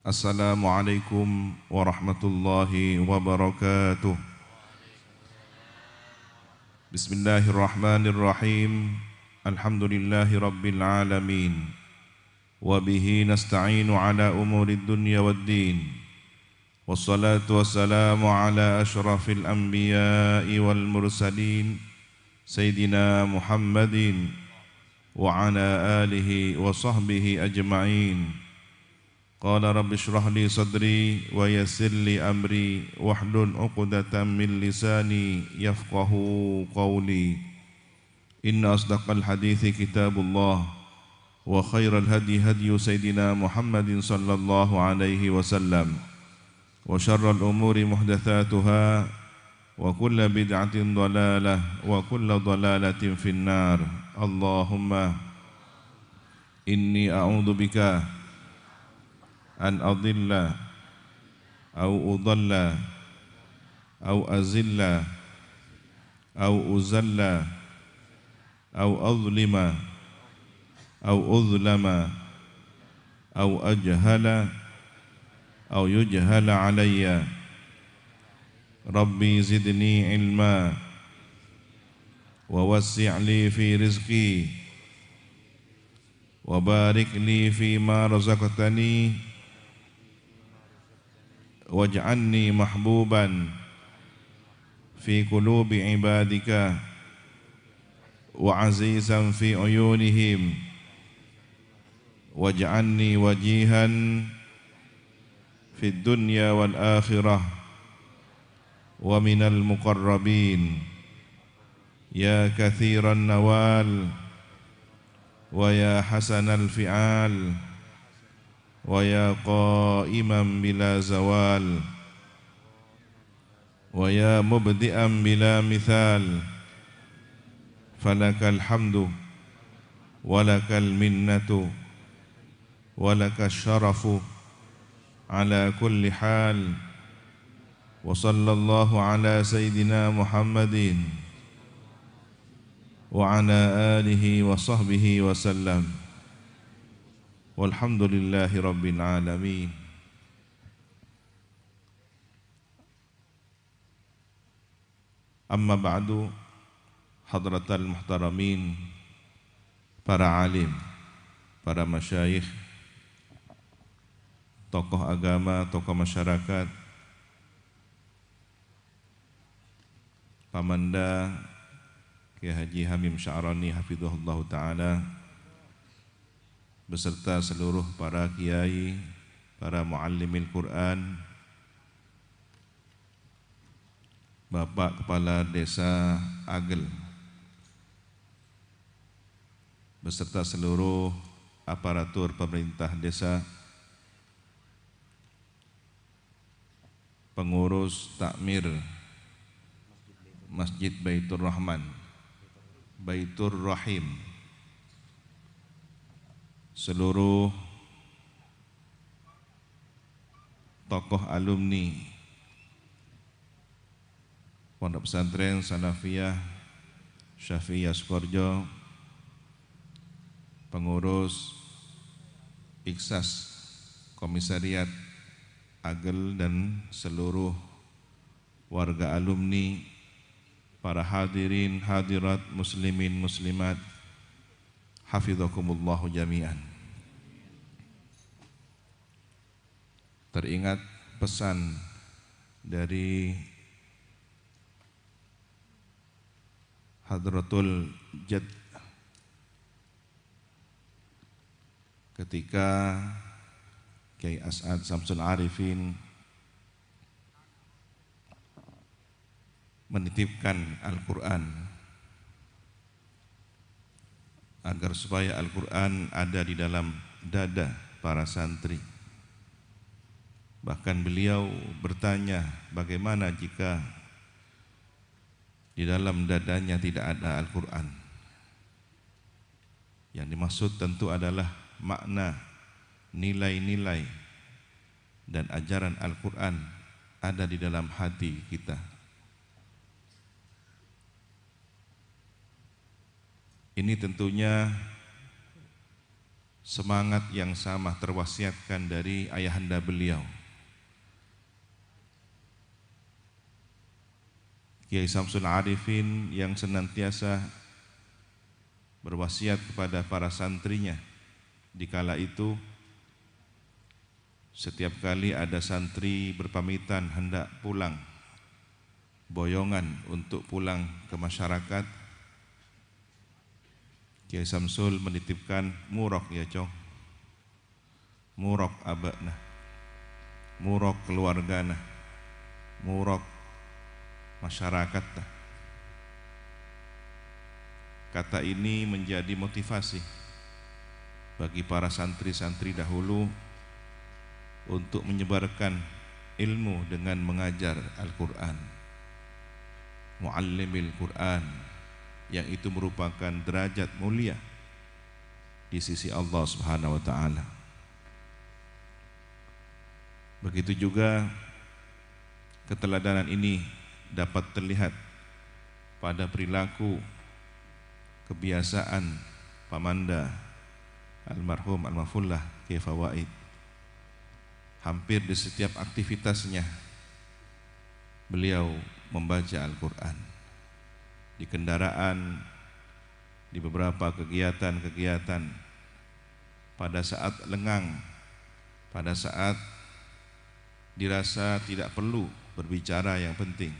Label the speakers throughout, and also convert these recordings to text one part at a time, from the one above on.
Speaker 1: Assalamualaikum warahmatullahi wabarakatuh. Bismillahirrahmanirrahim. Alhamdulillahi rabbil alamin. Wabihi nasta'inu ala umurid dunya waddin. Wassalatu wassalamu ala ashrafil anbiya'i wal mursalin Sayyidina Muhammadin wa ala alihi wa sahbihi ajma'in. Qala rabbi shrah li sadri wa yassir li amri wahlul 'uqdatam min lisani yafqahu qawli. Inna asdaqal hadithi kitabullah wa khairal hadi hadyu sayyidina Muhammadin sallallahu alaihi wasallam wa syarral umuri muhdatsatuha wa kullu bid'atin dhalalah wa kullu dhalalatin finnar. Allahumma inni a'udzu bika an adilla au udalla au azilla au uzalla au azlima au uzlama au ajhala au yujhala alayya. Rabbi zidni ilma wa wassi' li fi rizqi wa barik li fi ma razaqtani waj'alni mahbuban fi qulubi ibadika wa azizan fi uyunihim waj'alni wajihan fi dunya wal akhirah wa minal muqarrabin ya kathiran nawal wa ya hasanal fi'al wa ya qa'iman bila zawal wa ya mubdi'an bila mithal falakal hamdu walakal minnatu walakal syarafu ala kulli hal wa sallallahu ala sayyidina Muhammadin wa ala alihi wa sahbihi wa sallam. Walhamdulillahi rabbil alamin. Amma ba'du, hadratal muhtaramin, para alim, para masyayikh, tokoh agama, tokoh masyarakat, Pamanda Kiai Haji Hamim Sya'rani hafizahullah ta'ala, beserta seluruh para kiai, para muallimil Quran, Bapak Kepala Desa Agel, beserta seluruh aparatur pemerintah desa, pengurus takmir Masjid Baitur Rahman, Baitur Rahim, seluruh tokoh alumni Pondok Pesantren Salafiyah Syafi'iyah Sukoharjo, pengurus Iksas Komisariat Agel dan seluruh warga alumni, para hadirin hadirat muslimin muslimat, hafizakumullahu jami'an. Teringat pesan dari Hadratul Jad ketika Kiai As'ad Samsul Arifin menitipkan Al-Quran agar supaya Al-Quran ada di dalam dada para santri. Bahkan beliau bertanya, bagaimana jika di dalam dadanya tidak ada Al-Quran? Yang dimaksud tentu adalah makna, nilai-nilai dan ajaran Al-Quran ada di dalam hati kita. Ini tentunya semangat yang sama terwasiatkan dari ayahanda beliau Kiai Samsul Arifin, yang senantiasa berwasiat kepada para santrinya di kala itu setiap kali ada santri berpamitan hendak pulang boyongan untuk pulang ke masyarakat, Kiai Samsul menitipkan murok ya cong, murok abakna, murok keluargana, murok masyarakat. Kata ini menjadi motivasi bagi para santri-santri dahulu untuk menyebarkan ilmu dengan mengajar Al-Quran, muallimil Quran, yang itu merupakan derajat mulia di sisi Allah Subhanahu wa taala. Begitu juga keteladanan ini dapat terlihat pada perilaku kebiasaan Pamanda almarhum Al-Mafullah Kiai Fawaid. Hampir di setiap aktivitasnya beliau membaca Al-Quran, di kendaraan, di beberapa kegiatan-kegiatan, pada saat lengang, pada saat dirasa tidak perlu berbicara yang penting,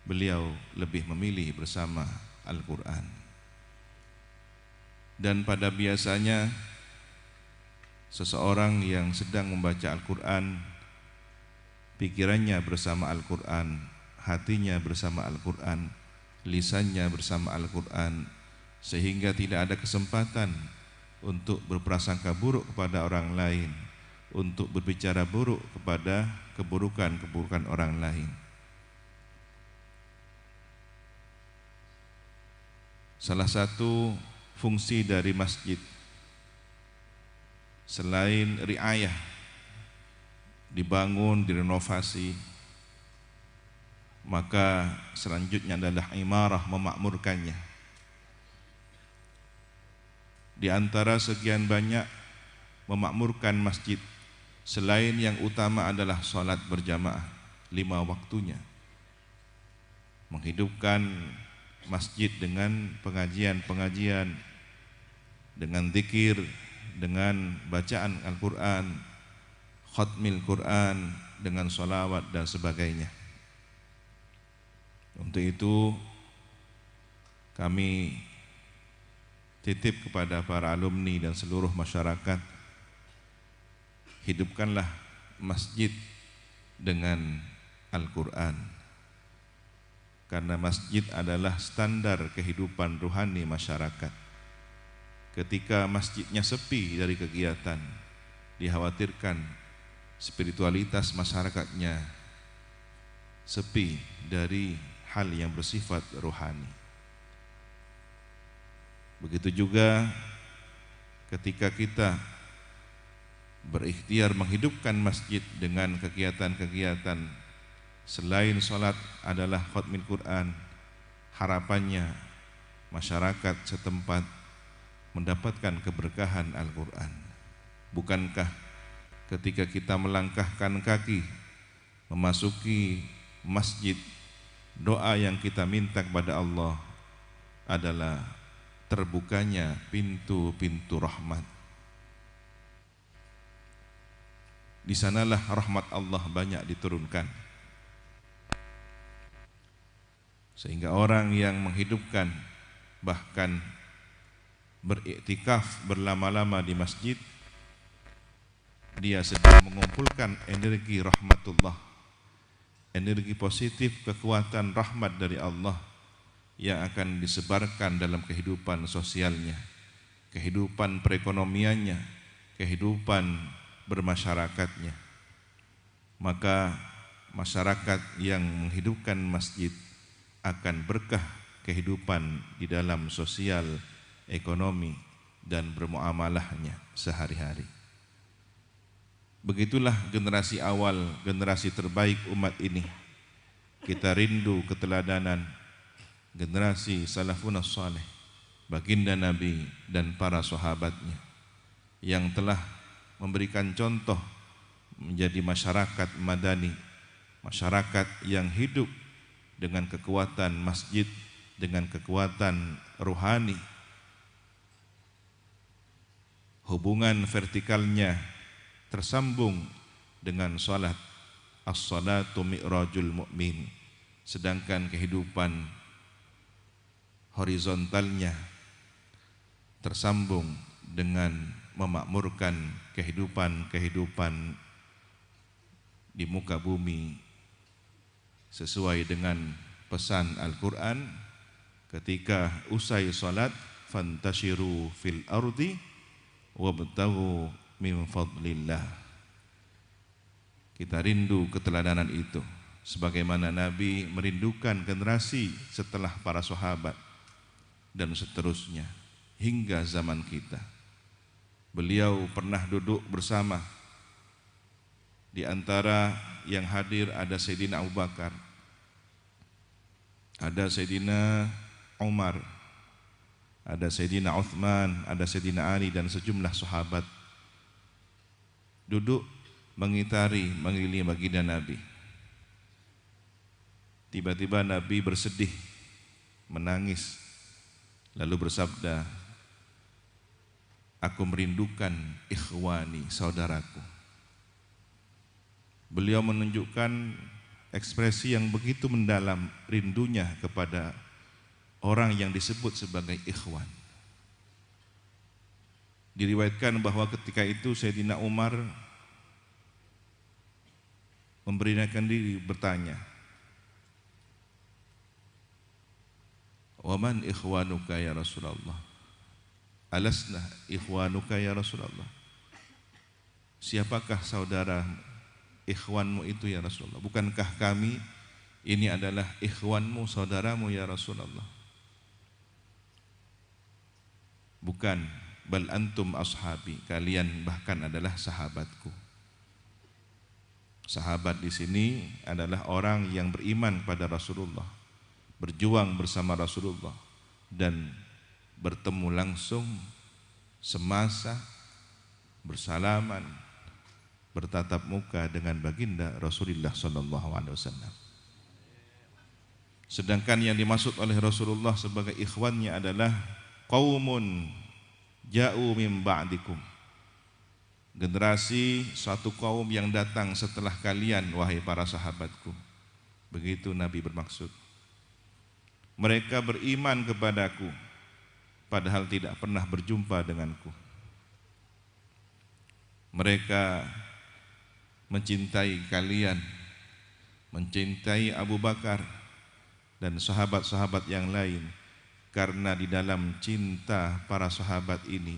Speaker 1: beliau lebih memilih bersama Al-Quran. Dan pada biasanya seseorang yang sedang membaca Al-Quran, pikirannya bersama Al-Quran, hatinya bersama Al-Quran, lisannya bersama Al-Quran, sehingga tidak ada kesempatan untuk berprasangka buruk kepada orang lain, untuk berbicara buruk kepada keburukan-keburukan orang lain. Salah satu fungsi dari masjid selain riayah, dibangun, direnovasi, maka selanjutnya adalah imarah, memakmurkannya. Di antara sekian banyak memakmurkan masjid, selain yang utama adalah sholat berjamaah 5 waktunya, menghidupkan masjid dengan pengajian-pengajian, dengan zikir, dengan bacaan Al-Quran, khatmil Quran, dengan sholawat dan sebagainya. Untuk itu kami titip kepada para alumni dan seluruh masyarakat, hidupkanlah masjid dengan Al-Quran, karena masjid adalah standar kehidupan ruhani masyarakat. Ketika masjidnya sepi dari kegiatan, dikhawatirkan spiritualitas masyarakatnya sepi dari hal yang bersifat rohani. Begitu juga ketika kita berikhtiar menghidupkan masjid dengan kegiatan-kegiatan selain sholat adalah khatmil Quran, harapannya masyarakat setempat mendapatkan keberkahan Al-Quran. Bukankah ketika kita melangkahkan kaki memasuki masjid, doa yang kita minta kepada Allah adalah terbukanya pintu-pintu rahmat. Di sanalah rahmat Allah banyak diturunkan, sehingga orang yang menghidupkan, bahkan beriktikaf berlama-lama di masjid, dia sedang mengumpulkan energi rahmatullah, energi positif, kekuatan rahmat dari Allah yang akan disebarkan dalam kehidupan sosialnya, kehidupan perekonomiannya, kehidupan bermasyarakatnya. Maka masyarakat yang menghidupkan masjid akan berkah kehidupan di dalam sosial, ekonomi, dan bermuamalahnya sehari-hari. Begitulah generasi awal, generasi terbaik umat ini. Kita rindu keteladanan generasi salafun saleh, baginda Nabi dan para sahabatnya. yang telah memberikan contoh menjadi masyarakat madani, masyarakat yang hidup dengan kekuatan masjid, dengan kekuatan rohani. Hubungan vertikalnya tersambung dengan salat. As-salatu mi'rajul mu'min. Sedangkan kehidupan horizontalnya tersambung dengan memakmurkan kehidupan di muka bumi sesuai dengan pesan Al-Quran ketika usai salat, fantashiru fil ardi wabtaghu min fadlillah. Kita rindu keteladanan itu, sebagaimana Nabi merindukan generasi setelah para sahabat dan seterusnya hingga zaman kita. Beliau pernah duduk bersama. Di antara yang hadir ada Sayyidina Abu Bakar, ada Sayyidina Umar, ada Sayyidina Uthman, ada Sayyidina Ali dan sejumlah sahabat duduk mengelilingi baginda Nabi. Tiba-tiba Nabi bersedih, menangis, lalu bersabda, aku merindukan ikhwani, saudaraku. Beliau menunjukkan ekspresi yang begitu mendalam rindunya kepada orang yang disebut sebagai ikhwan. Diriwayatkan bahwa ketika itu Sayyidina Umar memberanikan diri bertanya, "Wa man ikhwanuka ya Rasulullah? Alasna ikhwanuka ya Rasulullah?" Siapakah saudara ikhwanmu itu ya Rasulullah? Bukankah kami ini adalah ikhwanmu, saudaramu ya Rasulullah? Bukan, bal antum ashabi, kalian bahkan adalah sahabatku. Sahabat di sini adalah orang yang beriman pada Rasulullah, berjuang bersama Rasulullah dan bertemu langsung semasa, bersalaman, bertatap muka dengan baginda Rasulullah sallallahu alaihi wasallam. Sedangkan yang dimaksud oleh Rasulullah sebagai ikhwannya adalah qaumun ja'u min ba'dikum, generasi suatu kaum yang datang setelah kalian wahai para sahabatku. Begitu Nabi bermaksud. Mereka beriman kepadaku padahal tidak pernah berjumpa denganku. Mereka mencintai kalian, mencintai Abu Bakar dan sahabat-sahabat yang lain, karena di dalam cinta para sahabat ini,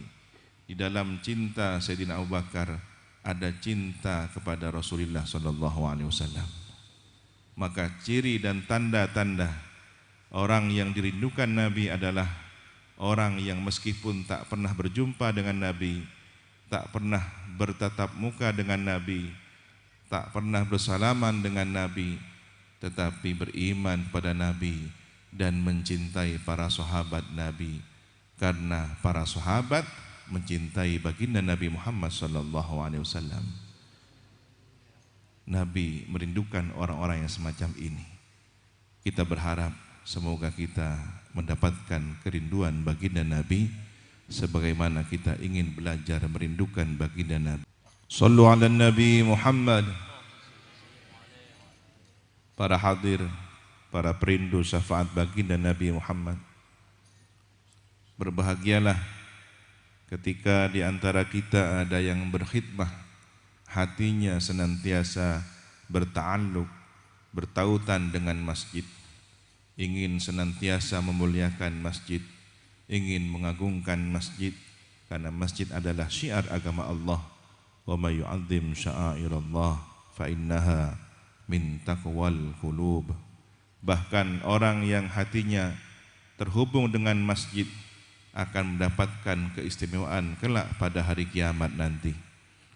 Speaker 1: di dalam cinta Sayyidina Abu Bakar ada cinta kepada Rasulullah SAW. Maka ciri dan tanda-tanda orang yang dirindukan Nabi adalah orang yang meskipun tak pernah berjumpa dengan Nabi, tak pernah bertatap muka dengan Nabi, tak pernah bersalaman dengan Nabi, tetapi beriman pada Nabi dan mencintai para sahabat Nabi, karena para sahabat mencintai baginda Nabi Muhammad SAW. Nabi merindukan orang-orang yang semacam ini. Kita berharap semoga kita mendapatkan kerinduan baginda Nabi sebagaimana kita ingin belajar merindukan baginda Nabi. Sallu ala Nabi Muhammad. Para hadir, para perindu syafaat baginda Nabi Muhammad, berbahagialah ketika di antara kita ada yang berkhidmah, hatinya senantiasa berta'alluq, bertautan dengan masjid, ingin senantiasa memuliakan masjid, ingin mengagungkan masjid, karena masjid adalah syiar agama Allah. Wa may yu'azzim sya'airallah fa innaha min taqwal qulub. Bahkan orang yang hatinya terhubung dengan masjid akan mendapatkan keistimewaan kelak pada hari kiamat nanti.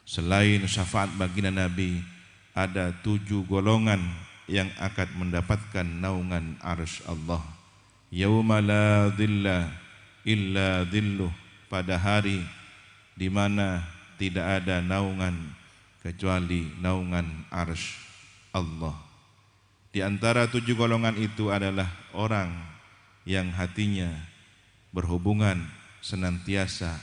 Speaker 1: Selain syafaat baginda Nabi, ada 7 golongan yang akan mendapatkan naungan arsy Allah. Yauma la dhilla illa dhilluh, pada hari di mana tidak ada naungan kecuali naungan arsy Allah. Di antara 7 golongan itu adalah orang yang hatinya berhubungan senantiasa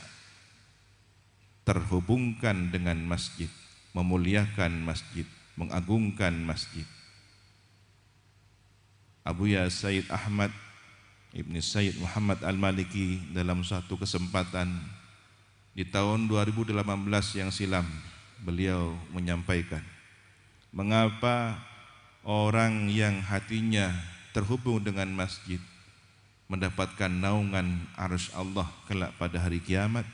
Speaker 1: terhubungkan dengan masjid, memuliakan masjid, mengagungkan masjid. Abuya Sayyid Ahmad Ibn Sayyid Muhammad Al-Maliki dalam suatu kesempatan di tahun 2018 yang silam, beliau menyampaikan, mengapa orang yang hatinya terhubung dengan masjid mendapatkan naungan arsy Allah kelak pada hari kiamat?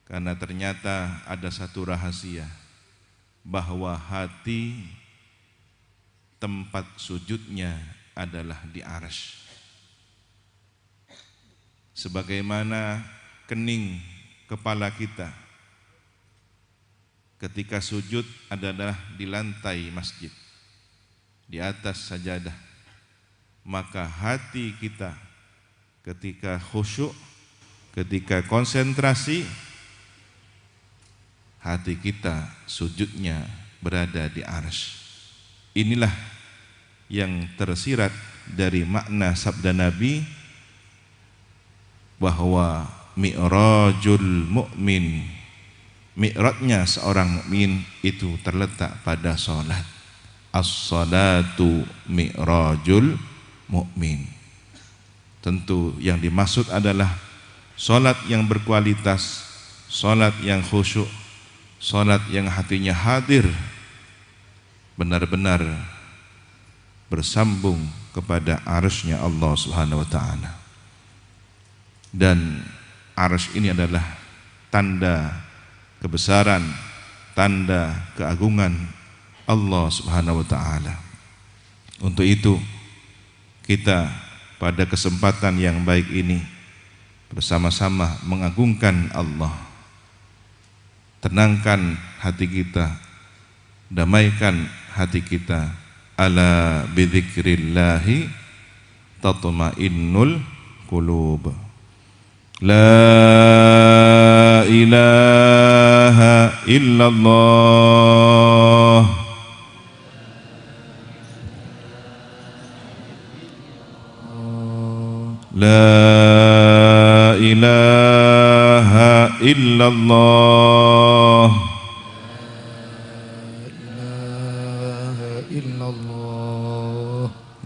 Speaker 1: Karena ternyata ada satu rahasia, bahwa hati tempat sujudnya adalah di arsy. Sebagaimana kening kepala kita ketika sujud adalah di lantai masjid, di atas sajadah, maka hati kita ketika khusyuk, ketika konsentrasi, hati kita sujudnya berada di arsy. Inilah yang tersirat dari makna sabda Nabi bahwa mi'rajul mu'min, mi'rajnya seorang mukmin itu terletak pada salat. As-salatu mi'rajul mu'min. Tentu yang dimaksud adalah salat yang berkualitas, salat yang khusyuk, salat yang hatinya hadir, benar-benar bersambung kepada arsy-Nya Allah Subhanahu wa taala. Dan arsy ini adalah tanda kebesaran, tanda keagungan Allah Subhanahu wa taala. Untuk itu kita pada kesempatan yang baik ini bersama-sama mengagungkan Allah. Tenangkan hati kita, damaikan hati kita. Ala bidzikrillahi tatma'innul qulub. La ilaha illallah. La ilaha illallah.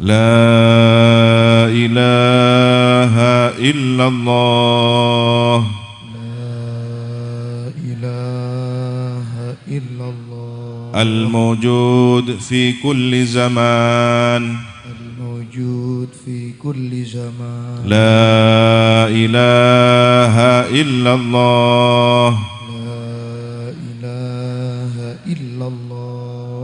Speaker 1: La ilaha illallah.
Speaker 2: La ilaha illallah.
Speaker 1: Al-mawjud fi kulli zaman.
Speaker 2: Al-mawjud fi kulli zaman.
Speaker 1: La ilaha illallah.
Speaker 2: La ilaha illallah.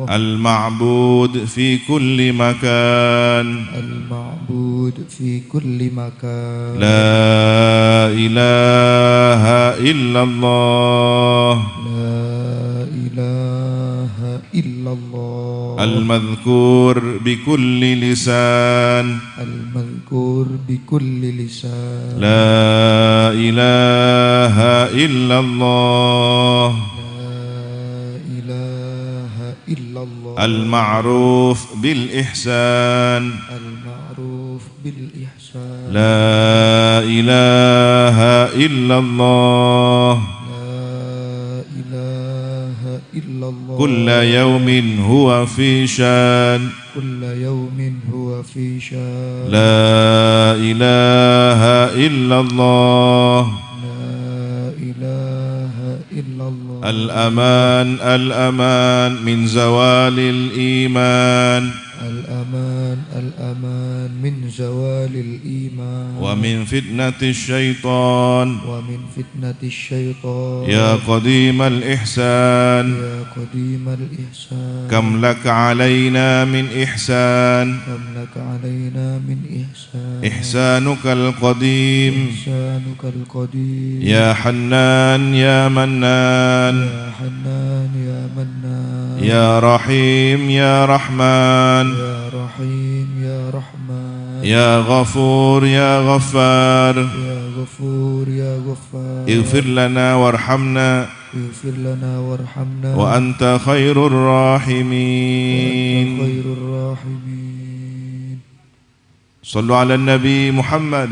Speaker 1: Al-ma'bud fi kulli makan.
Speaker 2: Al-ma'bud fi kulli makan.
Speaker 1: La ilaha illallah.
Speaker 2: La ilaha illallah.
Speaker 1: Al-madhkur bi kulli lisan.
Speaker 2: Al-madhkur bi kulli lisan.
Speaker 1: La ilaha illallah. Al-ma'ruf bil ihsan.
Speaker 2: Al-ma'ruf bil ihsan.
Speaker 1: La ilaha illallah.
Speaker 2: La ilaha illallah.
Speaker 1: Kulla yawmin huwa fi shan.
Speaker 2: Kulla yawmin huwa fi shan.
Speaker 1: La ilaha illallah.
Speaker 2: La ilaha illallah.
Speaker 1: Al-aman, al-aman min zawalil iman.
Speaker 2: Al-aman, al-aman min zawalil iman.
Speaker 1: Wa min fitnati syaitan.
Speaker 2: Wa min fitnati syaitan.
Speaker 1: Ya qadimal ihsan.
Speaker 2: Ya qadimal ihsan.
Speaker 1: Kam laka alayna min ihsan.
Speaker 2: Kam laka alayna min ihsan.
Speaker 1: Ihsanukal qadim.
Speaker 2: Ihsanukal qadim.
Speaker 1: Ya Hannan ya Mannan.
Speaker 2: Ya Hannan ya Mannan.
Speaker 1: Ya Rahim ya Rahman.
Speaker 2: Ya Rahim ya Rahman.
Speaker 1: Ya Ghafur ya Ghaffar.
Speaker 2: Ya غفور يا غفار
Speaker 1: اغفر لنا وارحمنا
Speaker 2: اغفر لنا وارحمنا
Speaker 1: وأنت خير الراحمين.
Speaker 2: وأنت خير الراحمين.
Speaker 1: صلوا على النبي محمد.